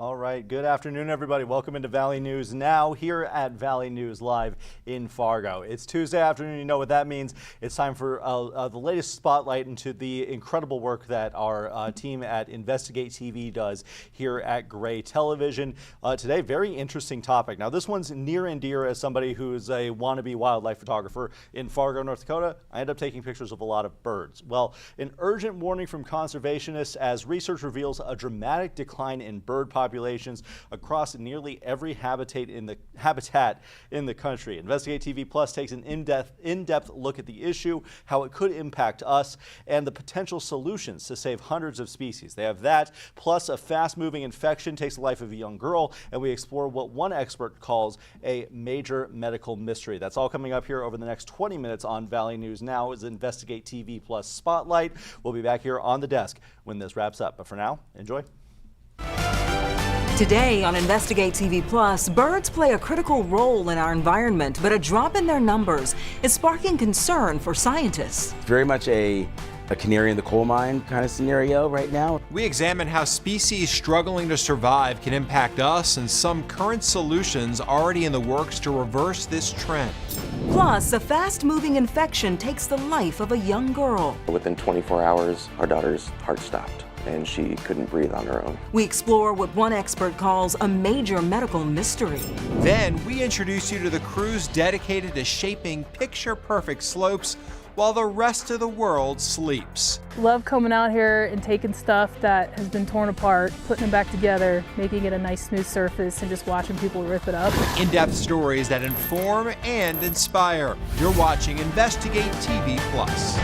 All right, good afternoon, everybody. Welcome into Valley News Now here at Valley News Live in Fargo. It's Tuesday afternoon. You know what that means. It's time for the latest spotlight into the incredible work that our team at InvestigateTV does here at Gray Television. Today, very interesting topic. Now, this one's near and dear as somebody who's a wannabe wildlife photographer in Fargo, North Dakota. I end up taking pictures of a lot of birds. Well, an urgent warning from conservationists as research reveals a dramatic decline in bird populations across nearly every habitat in the country. Investigate TV Plus takes an in-depth look at the issue, how it could impact us, and the potential solutions to save hundreds of species. They have that, plus a fast-moving infection takes the life of a young girl, and we explore what one expert calls a major medical mystery. That's all coming up here over the next 20 minutes on Valley News Now is Investigate TV Plus Spotlight. We'll be back here on the desk when this wraps up. But for now, enjoy. Today on Investigate TV Plus, birds play a critical role in our environment, but a drop in their numbers is sparking concern for scientists. Very much a canary in the coal mine kind of scenario right now. We examine how species struggling to survive can impact us and some current solutions already in the works to reverse this trend. Plus, a fast-moving infection takes the life of a young girl. Within 24 hours, our daughter's heart stopped and she couldn't breathe on her own. We explore what one expert calls a major medical mystery. Then we introduce you to the crews dedicated to shaping picture-perfect slopes while the rest of the world sleeps. Love coming out here and taking stuff that has been torn apart, putting it back together, making it a nice smooth surface, and just watching people rip it up. In-depth stories that inform and inspire. You're watching Investigate TV Plus.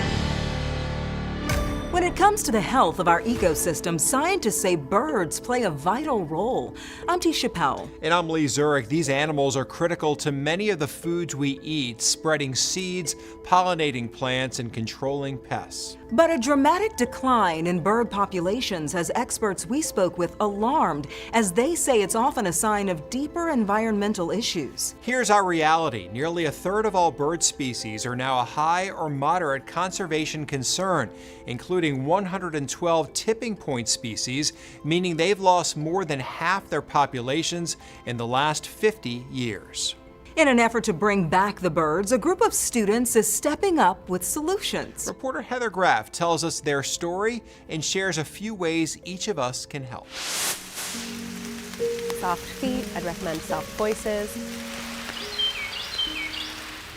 When it comes to the health of our ecosystem, scientists say birds play a vital role. I'm Tisha Powell. And I'm Lee Zurich. These animals are critical to many of the foods we eat, spreading seeds, pollinating plants, and controlling pests. But a dramatic decline in bird populations has experts we spoke with alarmed, as they say it's often a sign of deeper environmental issues. Here's our reality. Nearly a third of all bird species are now a high or moderate conservation concern, including 112 tipping point species, meaning they've lost more than half their populations in the last 50 years. In an effort to bring back the birds, a group of students is stepping up with solutions. Reporter Heather Graff tells us their story and shares a few ways each of us can help. Soft feet, I'd recommend soft voices.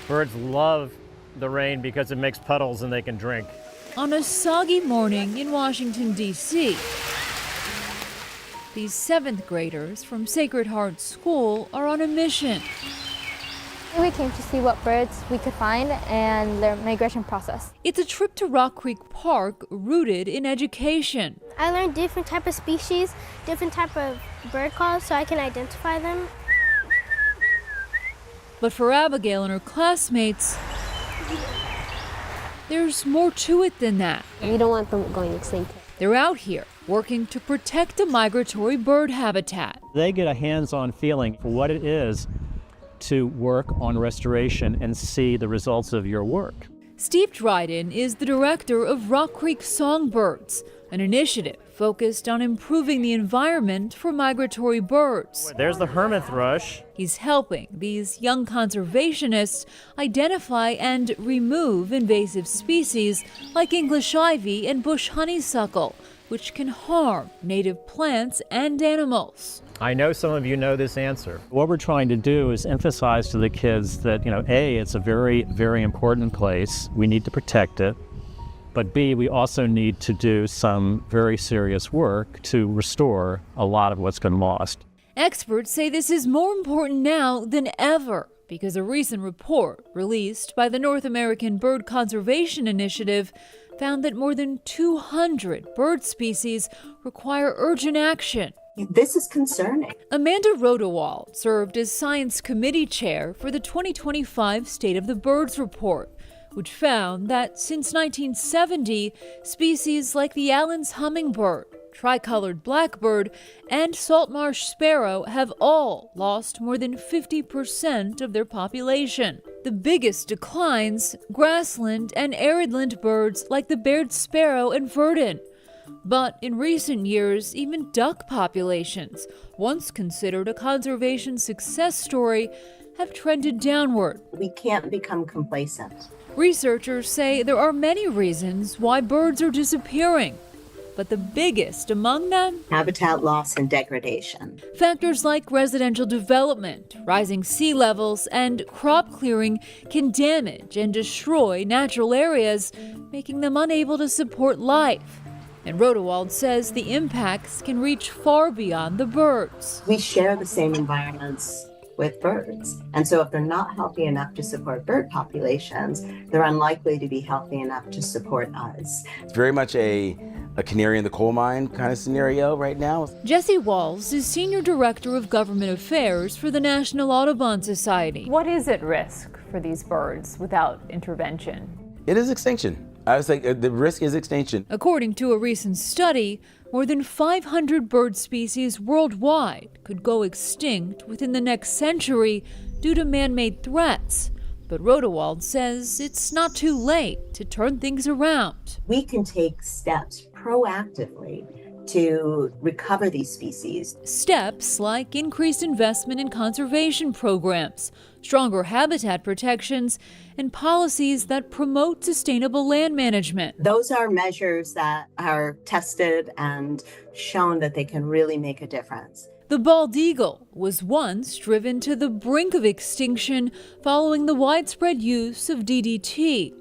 Birds love the rain because it makes puddles and they can drink. On a soggy morning in Washington, D.C., these 7th graders from Sacred Heart School are on a mission. We came to see what birds we could find and their migration process. It's a trip to Rock Creek Park rooted in education. I learned different type of species, different type of bird calls so I can identify them. But for Abigail and her classmates, there's more to it than that. We don't want them going extinct. They're out here working to protect the migratory bird habitat. They get a hands-on feeling for what it is to work on restoration and see the results of your work. Steve Dryden is the director of Rock Creek Songbirds, an initiative focused on improving the environment for migratory birds. There's the hermit thrush. He's helping these young conservationists identify and remove invasive species like English ivy and bush honeysuckle, which can harm native plants and animals. I know some of you know this answer. What we're trying to do is emphasize to the kids that, A, it's a very, very important place. We need to protect it. But B, we also need to do some very serious work to restore a lot of what's been lost. Experts say this is more important now than ever because a recent report released by the North American Bird Conservation Initiative found that more than 200 bird species require urgent action. This is concerning. Amanda Rodewald served as Science Committee Chair for the 2025 State of the Birds Report, which found that since 1970, species like the Allen's hummingbird, tricolored blackbird, and saltmarsh sparrow have all lost more than 50% of their population. The biggest declines, grassland and aridland birds like the Baird sparrow and verdin. But in recent years, even duck populations, once considered a conservation success story, have trended downward. We can't become complacent. Researchers say there are many reasons why birds are disappearing, but the biggest among them? Habitat loss and degradation. Factors like residential development, rising sea levels, and crop clearing can damage and destroy natural areas, making them unable to support life. And Rodewald says the impacts can reach far beyond the birds. We share the same environments with birds. And so if they're not healthy enough to support bird populations, they're unlikely to be healthy enough to support us. It's very much a canary in the coal mine kind of scenario right now. Jesse Walls is Senior Director of Government Affairs for the National Audubon Society. What is at risk for these birds without intervention? It is extinction. I was like, the risk is extinction. According to a recent study, more than 500 bird species worldwide could go extinct within the next century due to man-made threats. But Rodewald says it's not too late to turn things around. We can take steps proactively to recover these species. Steps like increased investment in conservation programs, stronger habitat protections, and policies that promote sustainable land management. Those are measures that are tested and shown that they can really make a difference. The bald eagle was once driven to the brink of extinction following the widespread use of DDT.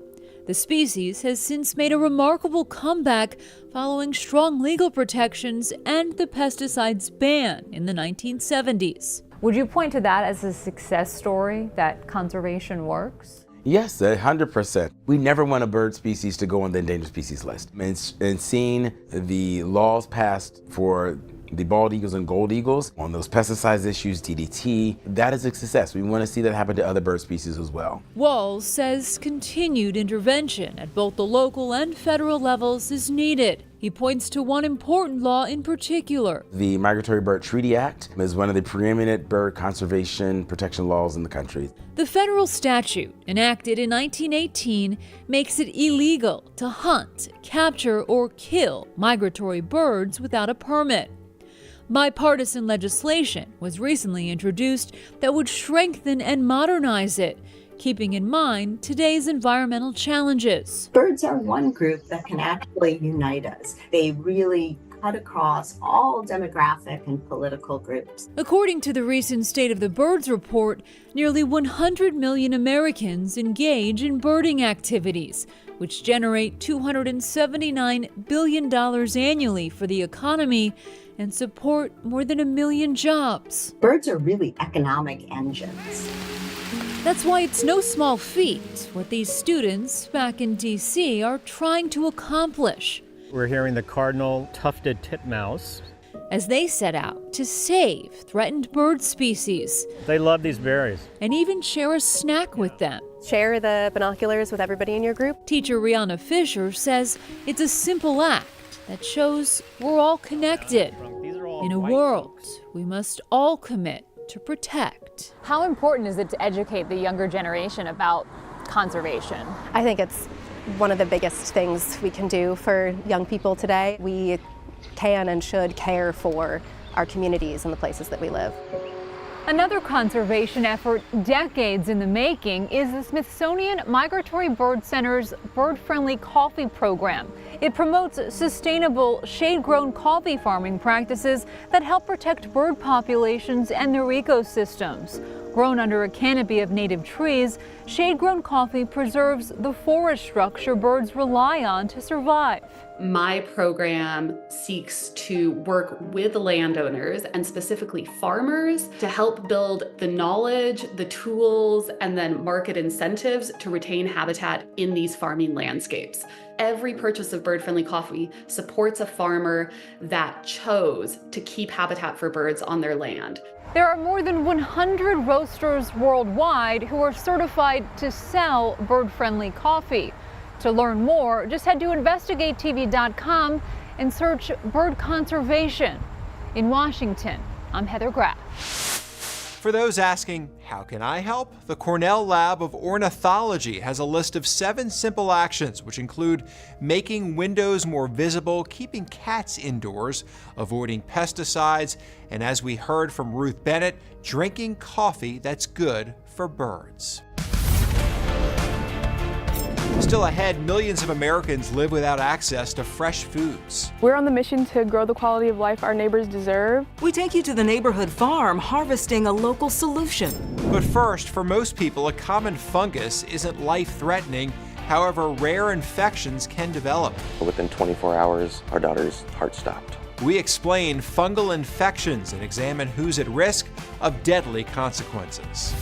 The species has since made a remarkable comeback following strong legal protections and the pesticides ban in the 1970s. Would you point to that as a success story, that conservation works? Yes, 100%. We never want a bird species to go on the endangered species list. And seeing the laws passed for the bald eagles and gold eagles on those pesticides issues, DDT, that is a success. We want to see that happen to other bird species as well. Walls says continued intervention at both the local and federal levels is needed. He points to one important law in particular. The Migratory Bird Treaty Act is one of the preeminent bird conservation protection laws in the country. The federal statute, enacted in 1918, makes it illegal to hunt, capture, or kill migratory birds without a permit. Bipartisan legislation was recently introduced that would strengthen and modernize it, keeping in mind today's environmental challenges. Birds are one group that can actually unite us. They really cut across all demographic and political groups. According to the recent State of the Birds report, nearly 100 million Americans engage in birding activities, which generate $279 billion annually for the economy and support more than 1 million jobs. Birds are really economic engines. That's why it's no small feat what these students back in D.C. are trying to accomplish. We're hearing the cardinal tufted titmouse. As they set out to save threatened bird species. They love these berries. And even share a snack with them. Share the binoculars with everybody in your group. Teacher Rihanna Fisher says it's a simple act that shows we're all connected in a world we must all commit to protect. How important is it to educate the younger generation about conservation? I think it's one of the biggest things we can do for young people today. We can and should care for our communities and the places that we live. Another conservation effort decades in the making is the Smithsonian Migratory Bird Center's bird-friendly coffee program. It promotes sustainable shade-grown coffee farming practices that help protect bird populations and their ecosystems. Grown under a canopy of native trees, shade-grown coffee preserves the forest structure birds rely on to survive. My program seeks to work with landowners and specifically farmers to help build the knowledge, the tools, and then market incentives to retain habitat in these farming landscapes. Every purchase of bird-friendly coffee supports a farmer that chose to keep habitat for birds on their land. There are more than 100 roasters worldwide who are certified to sell bird-friendly coffee. To learn more, just head to InvestigateTV.com and search bird conservation. In Washington, I'm Heather Graff. For those asking, how can I help? The Cornell Lab of Ornithology has a list of 7 simple actions, which include making windows more visible, keeping cats indoors, avoiding pesticides, and as we heard from Ruth Bennett, drinking coffee that's good for birds. Still ahead, millions of Americans live without access to fresh foods. We're on the mission to grow the quality of life our neighbors deserve. We take you to the neighborhood farm, harvesting a local solution. But first, for most people, a common fungus isn't life-threatening. However, rare infections can develop. Within 24 hours, our daughter's heart stopped. We explain fungal infections and examine who's at risk of deadly consequences.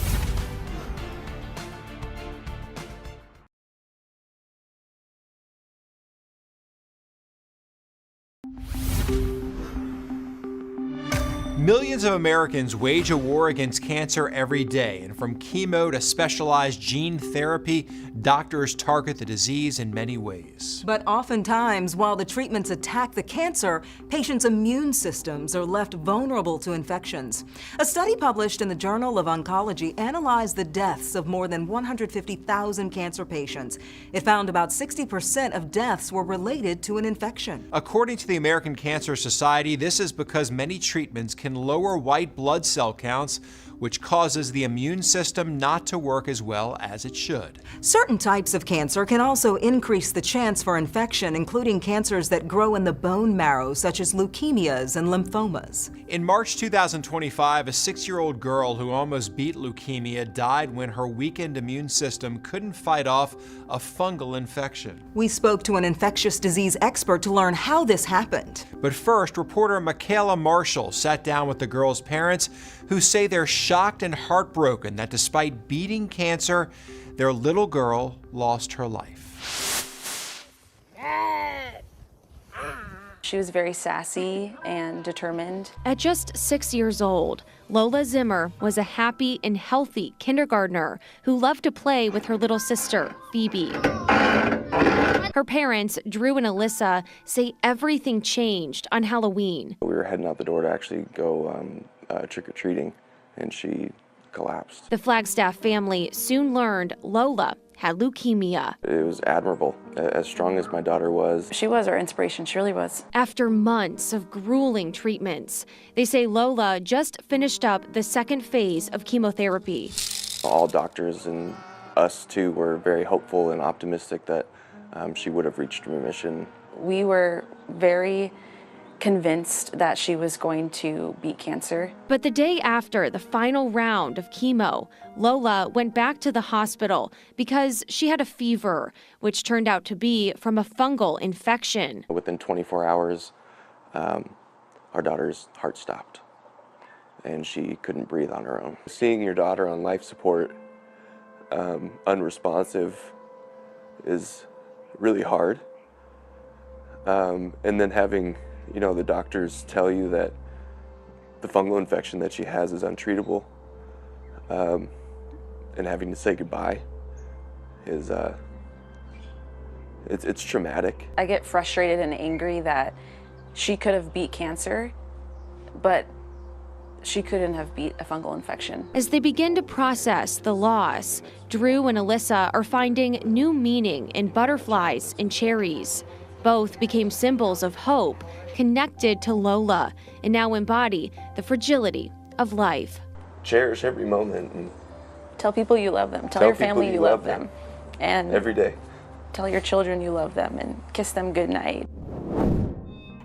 Millions of Americans wage a war against cancer every day, and from chemo to specialized gene therapy, doctors target the disease in many ways. But oftentimes, while the treatments attack the cancer, patients' immune systems are left vulnerable to infections. A study published in the Journal of Oncology analyzed the deaths of more than 150,000 cancer patients. It found about 60% of deaths were related to an infection. According to the American Cancer Society, this is because many treatments can lower white blood cell counts, which causes the immune system not to work as well as it should. Certain types of cancer can also increase the chance for infection, including cancers that grow in the bone marrow, such as leukemias and lymphomas. In March 2025, a 6-year-old girl who almost beat leukemia died when her weakened immune system couldn't fight off a fungal infection. We spoke to an infectious disease expert to learn how this happened. But first, reporter Michaela Marshall sat down with the girl's parents, who say they're shocked and heartbroken that despite beating cancer, their little girl lost her life. She was very sassy and determined. At just 6 years old, Lola Zimmer was a happy and healthy kindergartner who loved to play with her little sister, Phoebe. Her parents, Drew and Alyssa, say everything changed on Halloween. We were heading out the door to actually go trick-or-treating, and she collapsed. The Flagstaff family soon learned Lola had leukemia. It was admirable. As strong as my daughter was, She was our inspiration, she really was. After months of grueling treatments, they say Lola just finished up the second phase of chemotherapy. all doctors and us too were very hopeful and optimistic that she would have reached remission. We were very convinced that she was going to beat cancer. But the day after the final round of chemo, Lola went back to the hospital because she had a fever, which turned out to be from a fungal infection. Within 24 hours, our daughter's heart stopped and she couldn't breathe on her own. Seeing your daughter on life support, unresponsive, is really hard. And then having the doctors tell you that the fungal infection that she has is untreatable, and having to say goodbye is, it's traumatic. I get frustrated and angry that she could have beat cancer, but she couldn't have beat a fungal infection. As they begin to process the loss, Drew and Alyssa are finding new meaning in butterflies and cherries. Both became symbols of hope, connected to Lola, and now embody the fragility of life. Cherish every moment. And tell people you love them. Tell your family you love them. And every day. Tell your children you love them and kiss them goodnight.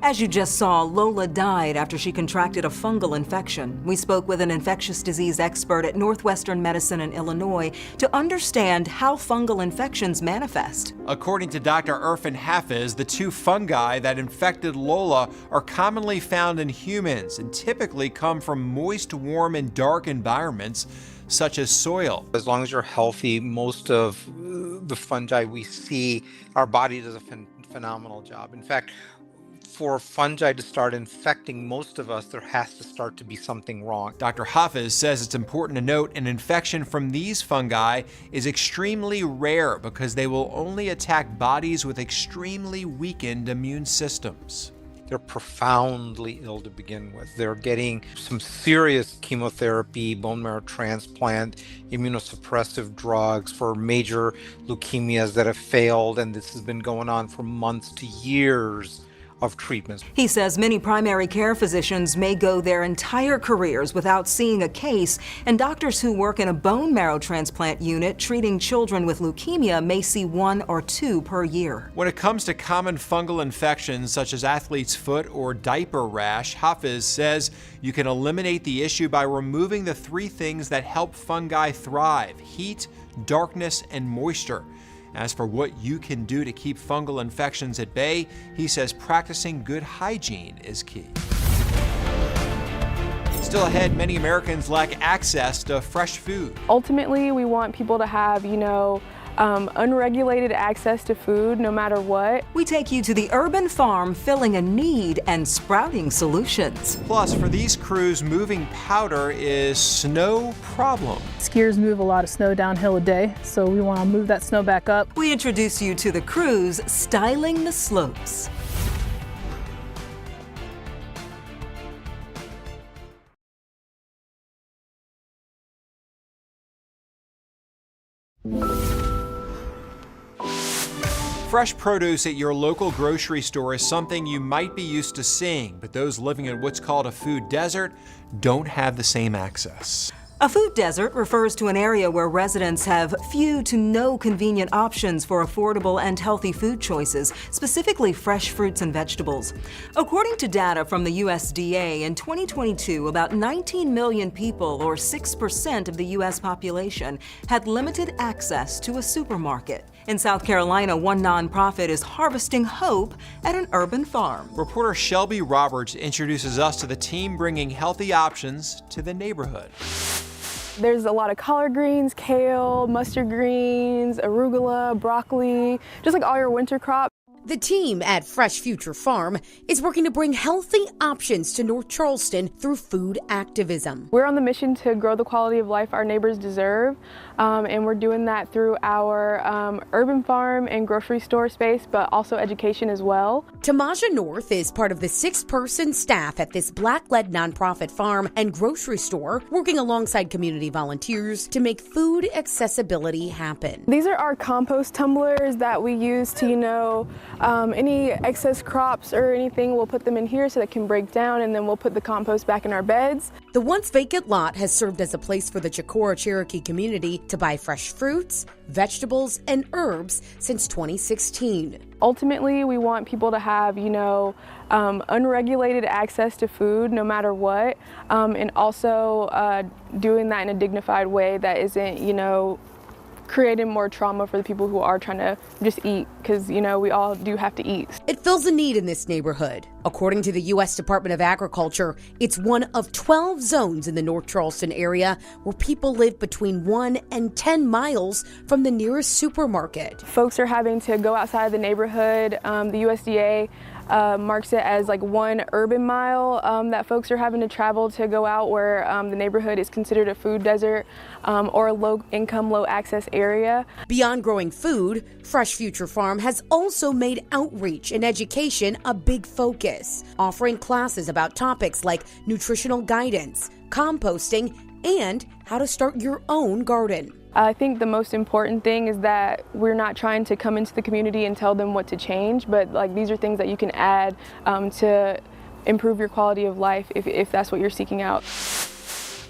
As you just saw, Lola died after she contracted a fungal infection. We spoke with an infectious disease expert at Northwestern Medicine in Illinois to understand how fungal infections manifest. According to Dr. Irfan Hafiz, the two fungi that infected Lola are commonly found in humans and typically come from moist, warm, and dark environments, such as soil. As long as you're healthy, most of the fungi we see, our body does a phenomenal job. In fact, for fungi to start infecting most of us, there has to start to be something wrong. Dr. Hafiz says it's important to note an infection from these fungi is extremely rare because they will only attack bodies with extremely weakened immune systems. they're profoundly ill to begin with. They're getting some serious chemotherapy, bone marrow transplant, immunosuppressive drugs for major leukemias that have failed, and this has been going on for months to years of treatments. He says many primary care physicians may go their entire careers without seeing a case, and doctors who work in a bone marrow transplant unit treating children with leukemia may see 1 or 2 per year. When it comes to common fungal infections such as athlete's foot or diaper rash, Hafiz says you can eliminate the issue by removing the 3 things that help fungi thrive: heat, darkness, and moisture. As for what you can do to keep fungal infections at bay, he says practicing good hygiene is key. Still ahead, many Americans lack access to fresh food. Ultimately, we want people to have, unregulated access to food no matter what. We take you to the urban farm filling a need and sprouting solutions. Plus, for these crews, moving powder is no problem. Skiers move a lot of snow downhill a day, so we want to move that snow back up. We introduce you to the crews styling the slopes. Fresh produce at your local grocery store is something you might be used to seeing, but those living in what's called a food desert don't have the same access. A food desert refers to an area where residents have few to no convenient options for affordable and healthy food choices, specifically fresh fruits and vegetables. According to data from the USDA, in 2022, about 19 million people, or 6% of the U.S. population, had limited access to a supermarket. In South Carolina, one nonprofit is harvesting hope at an urban farm. Reporter Shelby Roberts introduces us to the team bringing healthy options to the neighborhood. There's a lot of collard greens, kale, mustard greens, arugula, broccoli, just like all your winter crops. The team at Fresh Future Farm is working to bring healthy options to North Charleston through food activism. We're on the mission to grow the quality of life our neighbors deserve, and we're doing that through our urban farm and grocery store space, but also education as well. Tamaja North is part of the 6-person staff at this Black-led nonprofit farm and grocery store, working alongside community volunteers to make food accessibility happen. These are our compost tumblers that we use to, any excess crops or anything, we'll put them in here so they can break down, and then we'll put the compost back in our beds. The once vacant lot has served as a place for the Chicora Cherokee community to buy fresh fruits, vegetables, and herbs since 2016. Ultimately, we want people to have, unregulated access to food no matter what, and also doing that in a dignified way that isn't, creating more trauma for the people who are trying to just eat, because, we all do have to eat. It fills a need in this neighborhood. According to the U.S. Department of Agriculture, it's one of 12 zones in the North Charleston area where people live between 1 and 10 miles from the nearest supermarket. Folks are having to go outside of the neighborhood. The USDA marks it as like 1 urban mile that folks are having to travel to go out, where the neighborhood is considered a food desert or a low-income, low-access area. Beyond growing food, Fresh Future Farm has also made outreach and education a big focus, offering classes about topics like nutritional guidance, composting, and how to start your own garden. I think the most important thing is that we're not trying to come into the community and tell them what to change, but these are things that you can add to improve your quality of life if that's what you're seeking out.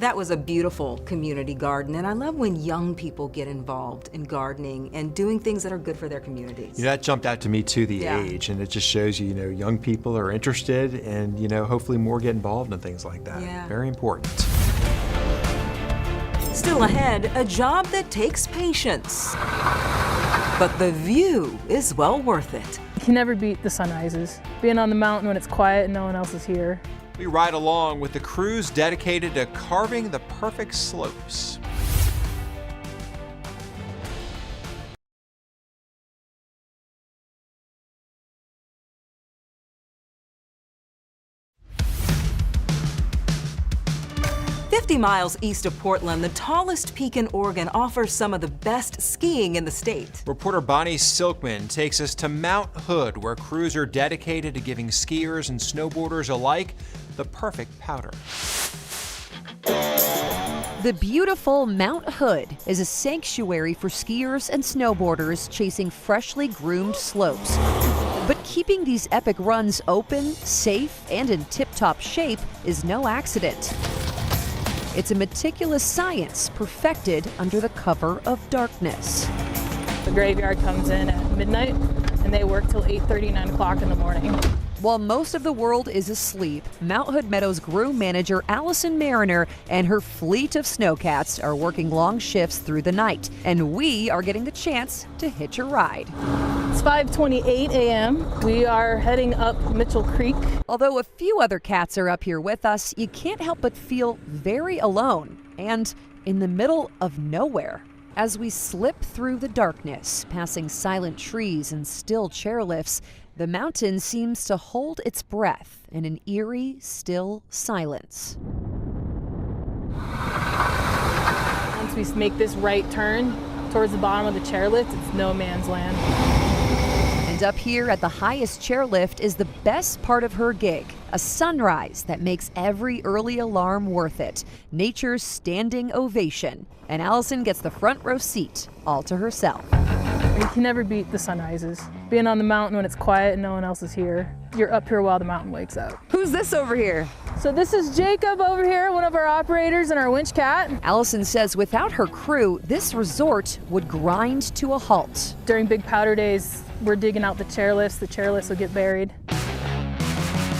That was a beautiful community garden, and I love when young people get involved in gardening and doing things that are good for their communities. That jumped out to me too, the age, and it just shows you, young people are interested, and hopefully more get involved in things like that. Yeah. Very important. Still ahead, a job that takes patience, but the view is well worth it. You can never beat the sunrises. Being on the mountain when it's quiet and no one else is here. We ride along with the crews dedicated to carving the perfect slopes. 50 miles east of Portland, the tallest peak in Oregon offers some of the best skiing in the state. Reporter Bonnie Silkman takes us to Mount Hood, where crews are dedicated to giving skiers and snowboarders alike the perfect powder. The beautiful Mount Hood is a sanctuary for skiers and snowboarders chasing freshly groomed slopes. But keeping these epic runs open, safe, and in tip-top shape is no accident. It's a meticulous science perfected under the cover of darkness. The graveyard comes in at midnight and they work till 8:30, 9 o'clock in the morning. While most of the world is asleep, Mount Hood Meadows groom manager Allison Mariner and her fleet of snowcats are working long shifts through the night, and we are getting the chance to hitch a ride. It's 5:28 a.m. We are heading up Mitchell Creek. Although a few other cats are up here with us, you can't help but feel very alone and in the middle of nowhere. As we slip through the darkness, passing silent trees and still chairlifts, the mountain seems to hold its breath in an eerie, still silence. Once we make this right turn towards the bottom of the chairlift, it's no man's land. And up here at the highest chairlift is the best part of her gig, a sunrise that makes every early alarm worth it, nature's standing ovation. And Allison gets the front row seat all to herself. You can never beat the sunrises. Being on the mountain when it's quiet and no one else is here, you're up here while the mountain wakes up. Who's this over here? So this is Jacob over here, one of our operators and our winch cat. Allison says without her crew, this resort would grind to a halt. During big powder days, we're digging out the chairlifts will get buried.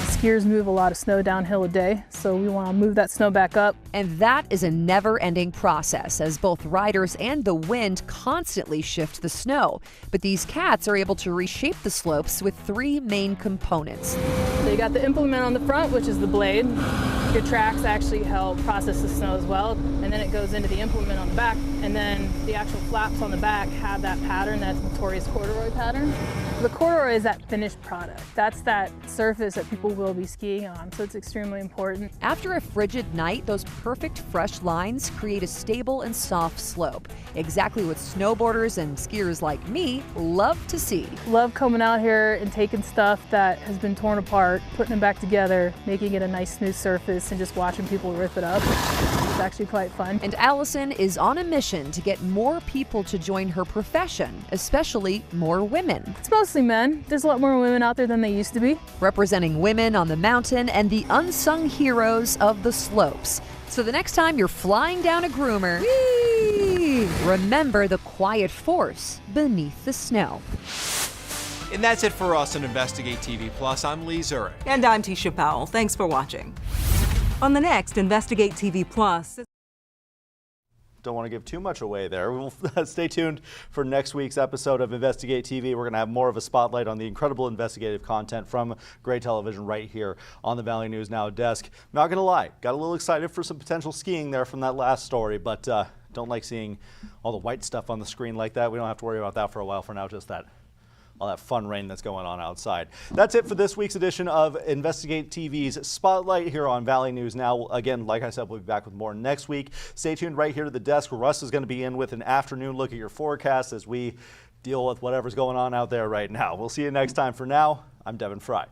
Skiers move a lot of snow downhill a day, so we want to move that snow back up. And that is a never-ending process as both riders and the wind constantly shift the snow. But these cats are able to reshape the slopes with three main components. So you got the implement on the front, which is the blade. Your tracks actually help process the snow as well, and then it goes into the implement on the back, and then the actual flaps on the back have that pattern, that notorious corduroy pattern. The corduroy is that finished product. That's that surface that people will be skiing on, so it's extremely important. After a frigid night, those perfect fresh lines create a stable and soft slope. Exactly what snowboarders and skiers like me love to see. Love coming out here and taking stuff that has been torn apart, putting them back together, making it a nice smooth surface, and just watching people rip it up. It's actually quite fun. And Allison is on a mission to get more people to join her profession, especially more women. It's mostly men. There's a lot more women out there than they used to be. Representing women on the mountain and the unsung heroes of the slopes. So the next time you're flying down a groomer, whee, remember the quiet force beneath the snow. And that's it for us on Investigate TV Plus. I'm Lee Zurich. And I'm Tisha Powell. Thanks for watching. On the next Investigate TV Plus. Don't want to give too much away there. We'll stay tuned for next week's episode of Investigate TV. We're going to have more of a spotlight on the incredible investigative content from Gray Television right here on the Valley News Now desk. Not going to lie, got a little excited for some potential skiing there from that last story, but don't like seeing all the white stuff on the screen like that. We don't have to worry about that for a while for now, just that. All that fun rain that's going on outside. That's it for this week's edition of Investigate TV's Spotlight here on Valley News Now. Again, like I said, we'll be back with more next week. Stay tuned right here to the desk where Russ is going to be in with an afternoon look at your forecast as we deal with whatever's going on out there right now. We'll see you next time. For now, I'm Devin Fry.